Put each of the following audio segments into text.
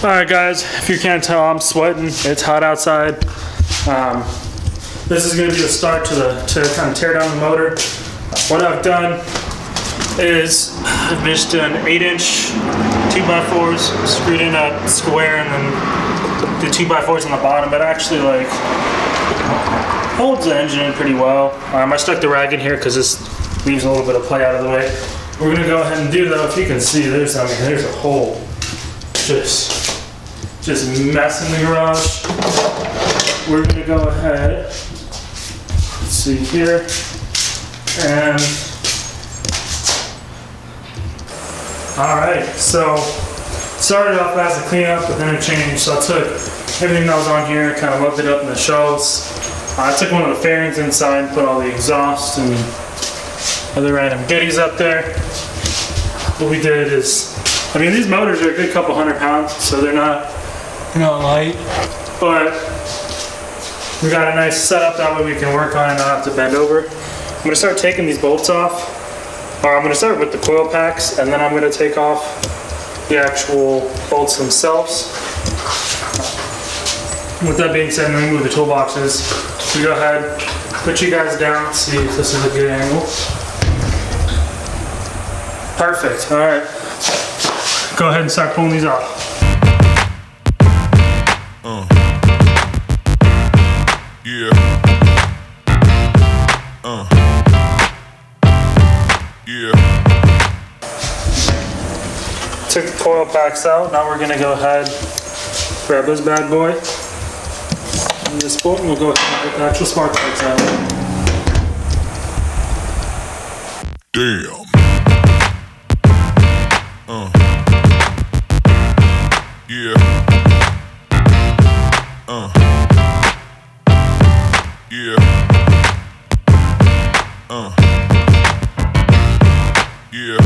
Alright guys, if you can't tell, I'm sweating. It's hot outside. This is going to be the start to kind of tear down the motor. What I've done is I've just done 8-inch 2x4s, screwed in a square, and then the 2x4s on the bottom. It actually like holds the engine in pretty well. I stuck the rag in here because this leaves a little bit of play out of the way. We're going to go ahead and do though. If you can see, there's a hole. Just mess in the garage. We're gonna go ahead, let's see here, and all right, so started off as a cleanup, but then it changed. So I took everything that was on here, kind of loaded it up in the shelves. I took one of the fairings inside and put all the exhaust and other random goodies up there. What we did is, I mean, these motors are a good couple 100 pounds, so they're not light, but we got a nice setup that way we can work on and not have to bend over. I'm going to start taking these bolts off. I'm going to start with the coil packs, and then I'm going to take off the actual bolts themselves. With that being said, I'm going to move the toolboxes. We go ahead, put you guys down, see if this is a good angle. Perfect. All right. Go ahead and start pulling these off. Yeah. Yeah. Took the coil packs out. Now we're gonna go ahead, grab this bad boy. And this bolt, and we'll go ahead and get the actual spark plugs out. Damn. Yeah. Yeah. Yeah.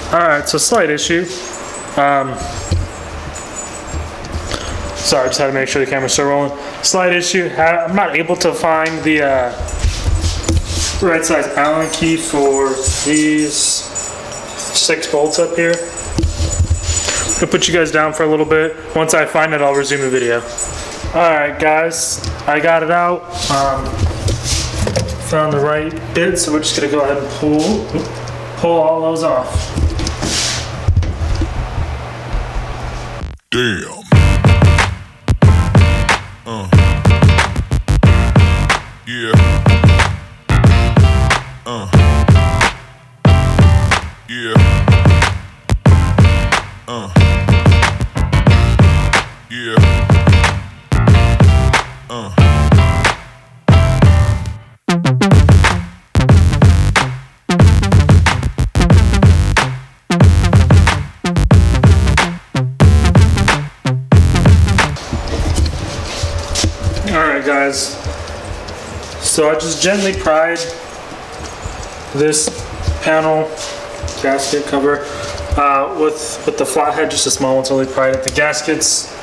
Alright, so slight issue. Sorry, just had to make sure the camera's still rolling. Slight issue. I'm not able to find the right size Allen key for these 6 bolts up here. I'm gonna put you guys down for a little bit. Once I find it, I'll resume the video. Alright guys, I got it out. Found the right bit, so we're just gonna go ahead and pull all those off. Damn. Yeah. Yeah. Yeah. Alright guys, so I just gently pried this panel gasket cover with the flathead, just a small one, so I pried it. The gasket's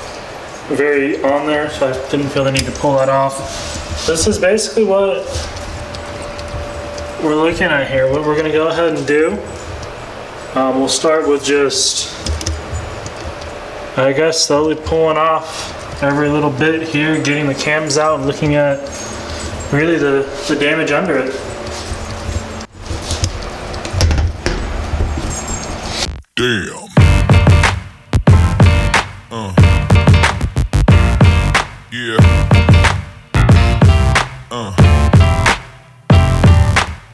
very on there, so I didn't feel the need to pull that off. This is basically what we're looking at here. What we're going to go ahead and do, we'll start with just, I guess, slowly pulling off every little bit here, getting the cams out and looking at really the damage under it. Damn. Yeah.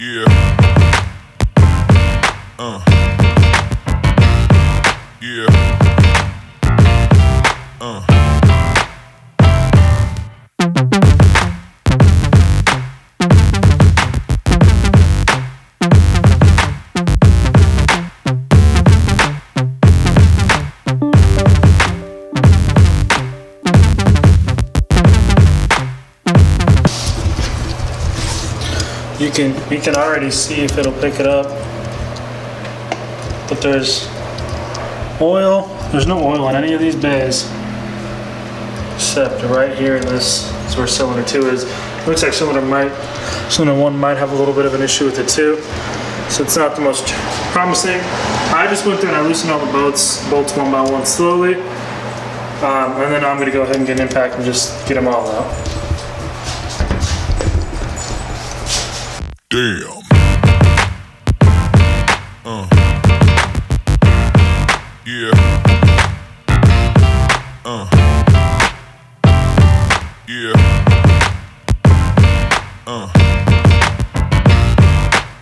Yeah. you can already see if it'll pick it up. But there's oil. There's no oil in any of these bays, except right here in this is where cylinder 2 is. Looks like cylinder 1 might have a little bit of an issue with it too. So it's not the most promising. I just went through and I loosened all the bolts one by one slowly. And then I'm gonna go ahead and get an impact and just get them all out. Damn. Yeah. Yeah.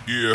Yeah.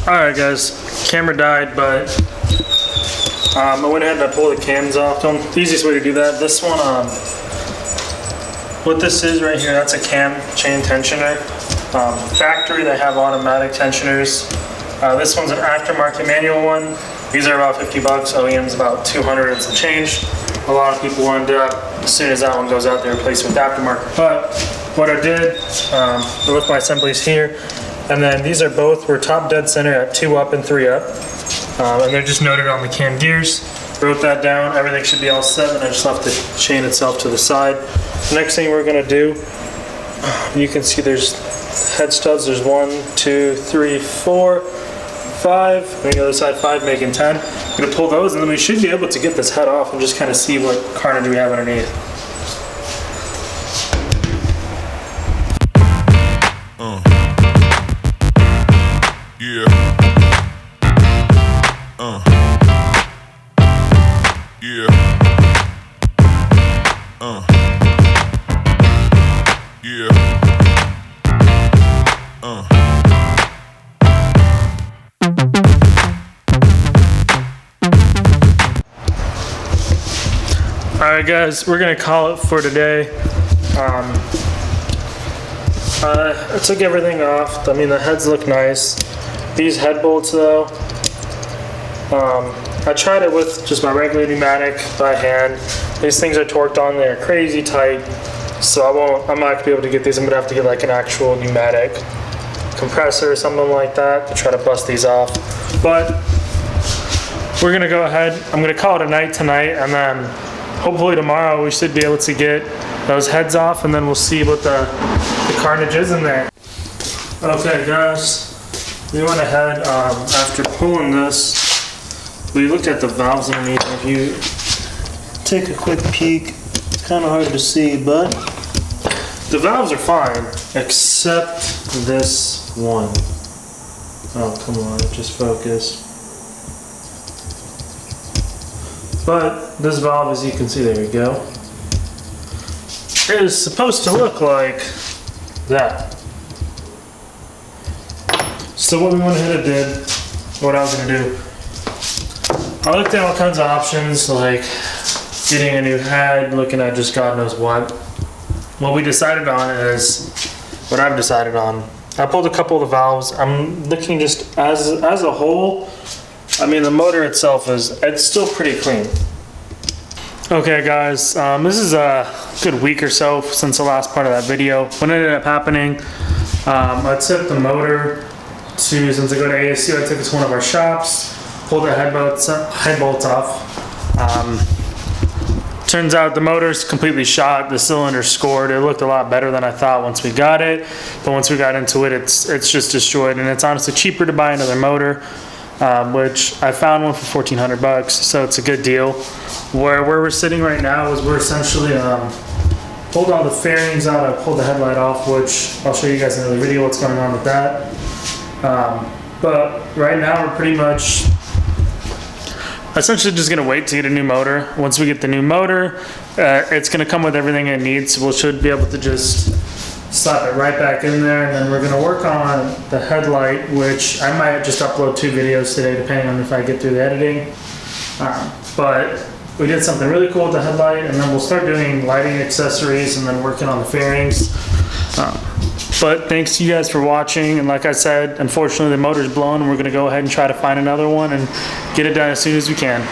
Alright guys, camera died, but I went ahead and I pulled the cams off them. The easiest way to do that, this one, what this is right here, that's a cam chain tensioner. Factory, they have automatic tensioners. This one's an aftermarket manual one. These are about 50 bucks, OEM's about 200 and some change. A lot of people end up, as soon as that one goes out, they replace it with aftermarket. But what I did, I left my assemblies here. And then these are both, we're top dead center at 2 up and 3 up. And they're just noted on the cam gears. Wrote that down, everything should be all set, and I just left the chain itself to the side. The next thing we're gonna do, you can see there's head studs, there's 1, 2, 3, 4, 5, and the other side 5, making 10. I'm gonna pull those, and then we should be able to get this head off and just kind of see what carnage we have underneath. Yeah. Yeah. Yeah. Alright guys, we're gonna call it for today. I took everything off. I mean, the heads look nice. These head bolts though, I tried it with just my regular pneumatic by hand. These things are torqued on, they're crazy tight. So I'm not gonna be able to get these. I'm gonna have to get like an actual pneumatic compressor or something like that to try to bust these off. But we're gonna go ahead, I'm gonna call it a night tonight, and then hopefully tomorrow we should be able to get those heads off, and then we'll see what the carnage is in there. Okay guys, we went ahead, after pulling this, we looked at the valves underneath. If you take a quick peek, it's kind of hard to see, but the valves are fine, except this one. Oh, come on, just focus. But this valve, as you can see, there we go, is supposed to look like that. So what we went ahead and did, what I was gonna do, I looked at all kinds of options, like getting a new head, looking at just God knows what. What we decided on is, what I've decided on, I pulled a couple of the valves. I'm looking just as a whole, I mean the motor itself it's still pretty clean. Okay guys, this is a good week or so since the last part of that video. What ended up happening, I took the motor to, since I go to ASU, I took it to one of our shops, pulled the head bolts off. Turns out the motor's completely shot, the cylinder's scored. It looked a lot better than I thought once we got it, but once we got into it, it's just destroyed, and it's honestly cheaper to buy another motor, which I found one for $1,400, so it's a good deal. Where we're sitting right now is we're essentially pulled all the fairings out. I pulled the headlight off, which I'll show you guys in another video what's going on with that. But right now we're pretty much essentially just gonna wait to get a new motor. Once we get the new motor, it's gonna come with everything it needs. So we should be able to just slap it right back in there, and then we're gonna work on the headlight, which I might just upload 2 videos today, depending on if I get through the editing. But we did something really cool with the headlight, and then we'll start doing lighting accessories and then working on the fairings. But thanks to you guys for watching, and like I said, unfortunately the motor's blown, and we're gonna go ahead and try to find another one and get it done as soon as we can.